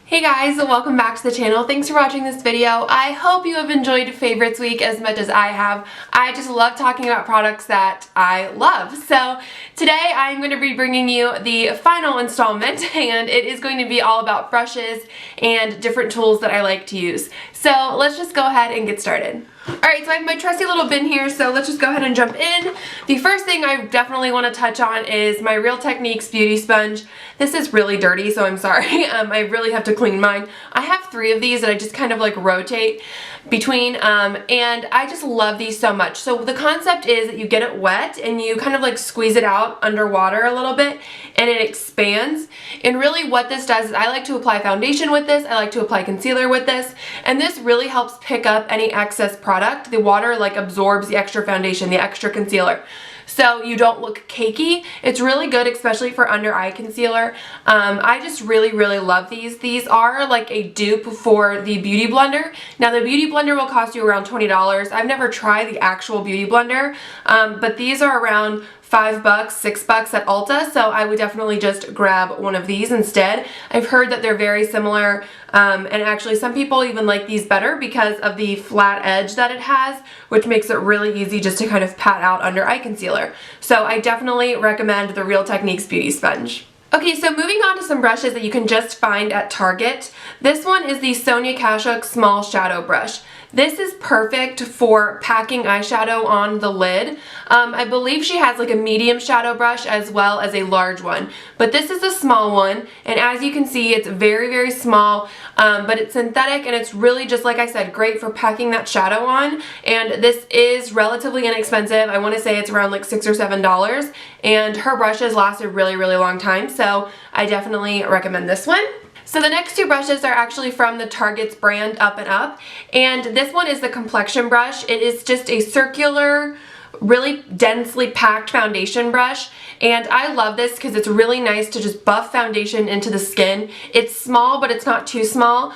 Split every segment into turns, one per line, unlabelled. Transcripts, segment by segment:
Hey guys, welcome back to the channel. Thanks for watching this video. I hope you have enjoyed Favorites Week as much as I have. I just love talking about products that I love. So today I'm going to be bringing you the final installment, and it is going to be all about brushes and different tools that I like to use. So let's just go ahead and get started. Alright, so I have my trusty little bin here, so let's just go ahead and jump in. The first thing I definitely want to touch on is my Real Techniques Beauty Sponge. This is really dirty, so I'm sorry. I really have to clean mine. I have 3 of these that I just kind of like rotate between, and I just love these so much. So the concept is that you get it wet and you kind of like squeeze it out underwater a little bit and it expands. And really what this does is I like to apply foundation with this, I like to apply concealer with this, and this really helps pick up any excess product. The water like absorbs the extra foundation, the extra concealer, so you don't look cakey. It's really good, especially for under eye concealer. I just really love these. These are like a dupe for the Beauty Blender. Now the Beauty Blender will cost you around $20. I've never tried the actual Beauty Blender, but these are around $5, $6 at Ulta, so I would definitely just grab one of these instead. I've heard that they're very similar, and actually some people even like these better because of the flat edge that it has, which makes it really easy just to kind of pat out under eye concealer. So I definitely recommend the Real Techniques Beauty Sponge. Okay, so moving on to some brushes that you can just find at Target. This one is the Sonia Kashuk Small Shadow Brush. This is perfect for packing eyeshadow on the lid. I believe she has like a medium shadow brush as well as a large one, but this is a small one, and as you can see it's very small, but it's synthetic and it's really, just like I said, great for packing that shadow on. And this is relatively inexpensive. I want to say it's around like $6 or $7, and her brushes last a really long time, so I definitely recommend this one. So the next 2 brushes are actually from the Target's brand Up and Up, and this one is the complexion brush. It is just a circular, really densely packed foundation brush, and I love this because it's really nice to just buff foundation into the skin. It's small, but it's not too small,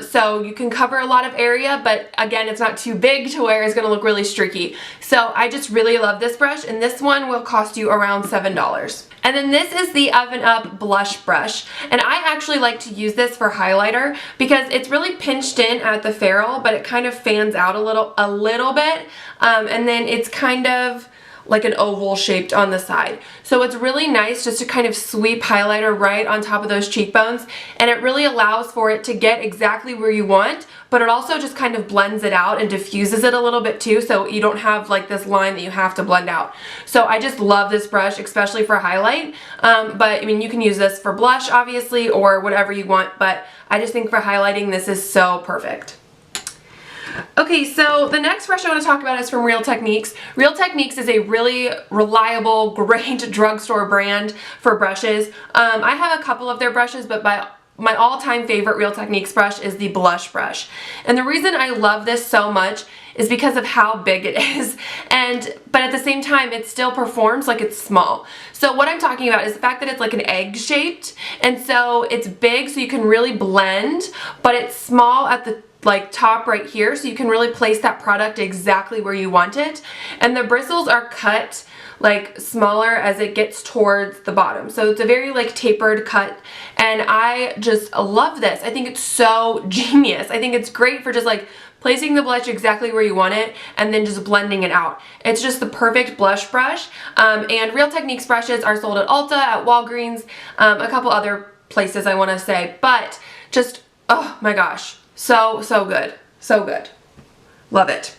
so you can cover a lot of area, but again, it's not too big to where it's going to look really streaky. So I just really love this brush, and this one will cost you around $7. And then this is the Up and Up blush brush, and I actually like to use this for highlighter because it's really pinched in at the ferrule, but it kind of fans out a little bit, and then it's kind of like an oval shaped on the side. So it's really nice just to kind of sweep highlighter right on top of those cheekbones, and it really allows for it to get exactly where you want, but it also just kind of blends it out and diffuses it a little bit too, so you don't have like this line that you have to blend out. So I just love this brush, especially for highlight, but I mean you can use this for blush obviously or whatever you want, but I just think for highlighting this is so perfect. Okay, so the next brush I want to talk about is from Real Techniques. Real Techniques is a really reliable, great drugstore brand for brushes. I have a couple of their brushes, but my all-time favorite Real Techniques brush is the blush brush. And the reason I love this so much is because of how big it is, but at the same time it still performs like it's small. So what I'm talking about is the fact that it's like an egg shaped, and so it's big so you can really blend, but it's small at the like top right here, so you can really place that product exactly where you want it. And the bristles are cut like smaller as it gets towards the bottom, so it's a very like tapered cut, and I just love this. I think it's so genius. I think it's great for just like placing the blush exactly where you want it and then just blending it out. It's just the perfect blush brush, and Real Techniques brushes are sold at Ulta, at Walgreens, a couple other places I want to say, but just, oh my gosh, so good, so good, love it.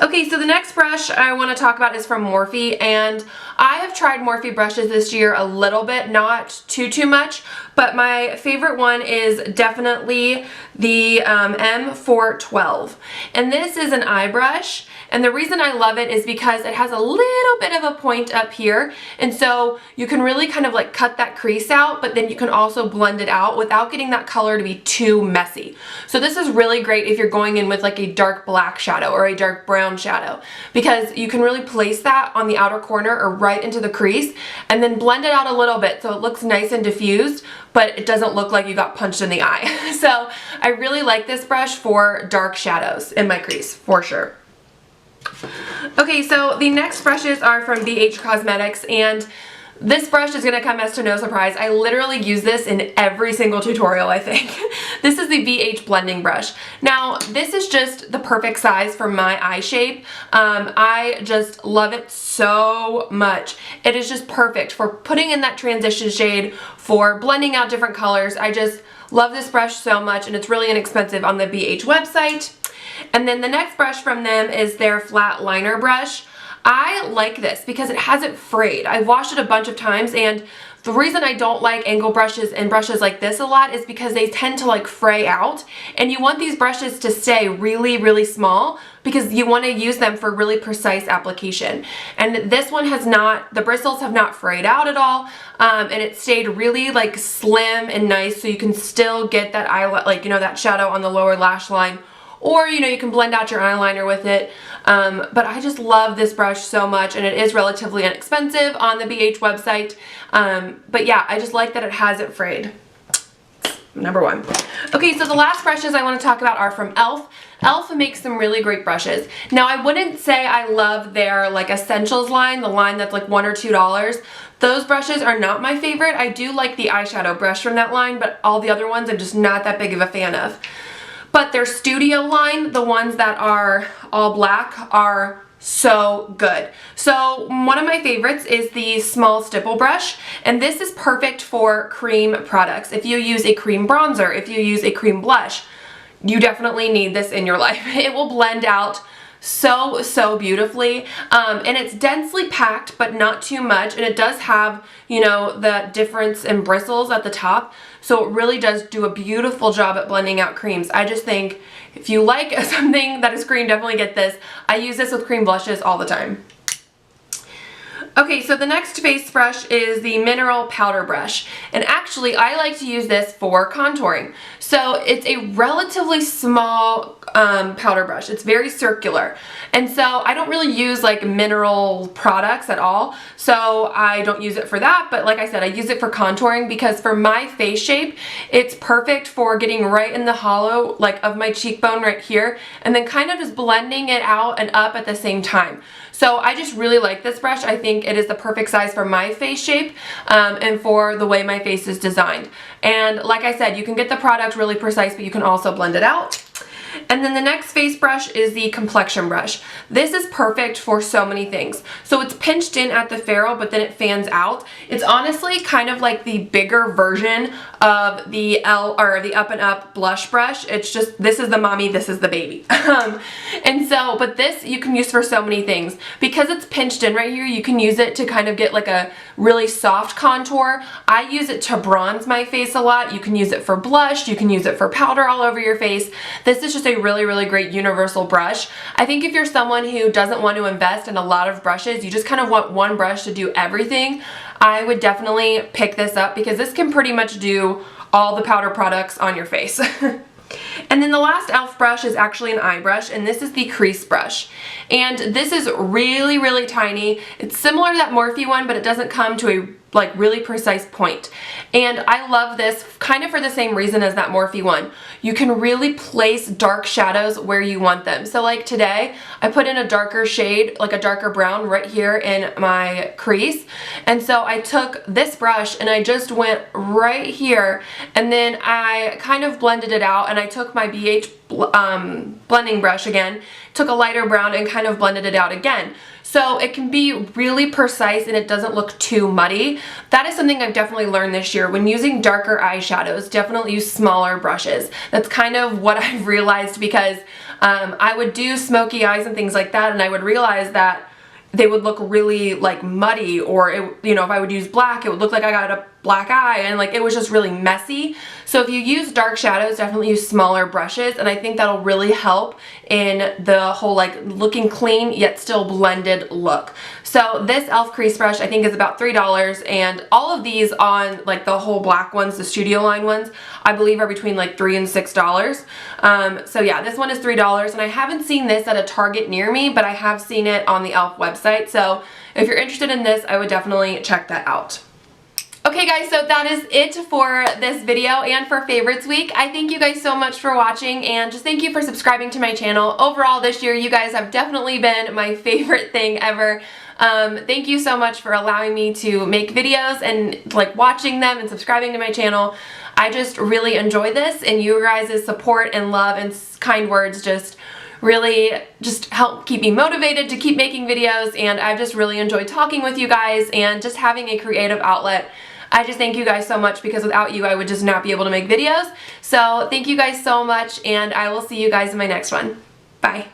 Okay, so the next brush I want to talk about is from Morphe, and I have tried Morphe brushes this year a little bit, not too much, but my favorite one is definitely the M412, and this is an eye brush. And the reason I love it is because it has a little bit of a point up here, and so you can really kind of like cut that crease out, but then you can also blend it out without getting that color to be too messy. So this is really great if you're going in with like a dark black shadow or a dark brown shadow, because you can really place that on the outer corner or right into the crease and then blend it out a little bit so it looks nice and diffused, but it doesn't look like you got punched in the eye. So I really like this brush for dark shadows in my crease, for sure. Okay, so the next brushes are from BH Cosmetics, and This brush is gonna come as to no surprise. I literally use this in every single tutorial, I think. This is the BH blending brush. Now, this is just the perfect size for my eye shape. I just love it so much. It is just perfect for putting in that transition shade, for blending out different colors. I just love this brush so much, and it's really inexpensive on the BH website. And then the next brush from them is their flat liner brush. I like this because it hasn't frayed. I've washed it a bunch of times, and the reason I don't like angle brushes and brushes like this a lot is because they tend to like fray out, and you want these brushes to stay really, really small because you want to use them for really precise application. And this one has not, the bristles have not frayed out at all, and it stayed really like slim and nice, so you can still get that eye, like, you know, that shadow on the lower lash line. Or, you know, you can blend out your eyeliner with it. But I just love this brush so much, and it is relatively inexpensive on the BH website. But yeah, I just like that it hasn't frayed. Number one. Okay, so the last brushes I want to talk about are from e.l.f. e.l.f. makes some really great brushes. Now, I wouldn't say I love their like essentials line, the line that's like $1 or $2. Those brushes are not my favorite. I do like the eyeshadow brush from that line, but all the other ones I'm just not that big of a fan of. But their studio line, the ones that are all black, are so good. So one of my favorites is the small stipple brush, and this is perfect for cream products. If you use a cream bronzer, if you use a cream blush, you definitely need this in your life. It will blend out so beautifully, and it's densely packed but not too much, and it does have, you know, the difference in bristles at the top, so it really does do a beautiful job at blending out creams. I just think if you like something that is cream, definitely get this. I use this with cream blushes all the time. Okay, so the next face brush is the Mineral Powder Brush, and actually I like to use this for contouring. So it's a relatively small powder brush. It's very circular, and so I don't really use like mineral products at all, so I don't use it for that. But like I said, I use it for contouring because for my face shape, it's perfect for getting right in the hollow like of my cheekbone right here, and then kind of just blending it out and up at the same time. So I just really like this brush. I think it is the perfect size for my face shape and for the way my face is designed. And like I said, you can get the product really precise, but you can also blend it out. And then the next face brush is the complexion brush. This is perfect for so many things. So it's pinched in at the ferrule, but then it fans out. It's honestly kind of like the bigger version of the the Up and Up blush brush. It's just, this is the mommy, this is the baby. And so, but this you can use for so many things. Because it's pinched in right here, you can use it to kind of get like a really soft contour. I use it to bronze my face a lot. You can use it for blush, you can use it for powder all over your face. This is just a really great universal brush. I think if you're someone who doesn't want to invest in a lot of brushes, you just kind of want one brush to do everything, I would definitely pick this up because this can pretty much do all the powder products on your face. And then the last e.l.f. brush is actually an eye brush, and this is the crease brush. And this is really tiny. It's similar to that Morphe one, but it doesn't come to a like really precise point. And I love this kind of for the same reason as that Morphe one. You can really place dark shadows where you want them. So like today, I put in a darker shade, like a darker brown right here in my crease. And so I took this brush and I just went right here, and then I kind of blended it out, and I took my BH blending brush again, took a lighter brown and kind of blended it out again. So it can be really precise and it doesn't look too muddy. That is something I've definitely learned this year. When using darker eyeshadows, definitely use smaller brushes. That's kind of what I've realized, because I would do smoky eyes and things like that, and I would realize that they would look really like muddy, or it, you know, if I would use black, it would look like I got a black eye, and like it was just really messy. So if you use dark shadows, definitely use smaller brushes, and I think that'll really help in the whole like looking clean yet still blended look. So this e.l.f. crease brush I think is about $3, and all of these on like the whole black ones, the studio line ones, I believe are between like $3 and $6. So yeah, this one is $3, and I haven't seen this at a Target near me, but I have seen it on the e.l.f. website. So if you're interested in this, I would definitely check that out. Okay guys, so that is it for this video and for Favorites Week. I thank you guys so much for watching, and just thank you for subscribing to my channel. Overall this year, you guys have definitely been my favorite thing ever. Thank you so much for allowing me to make videos and like watching them and subscribing to my channel. I just really enjoy this, and you guys' support and love and kind words just really help keep me motivated to keep making videos, and I've just really enjoyed talking with you guys and just having a creative outlet. I just thank you guys so much, because without you I would just not be able to make videos. So thank you guys so much, and I will see you guys in my next one. Bye.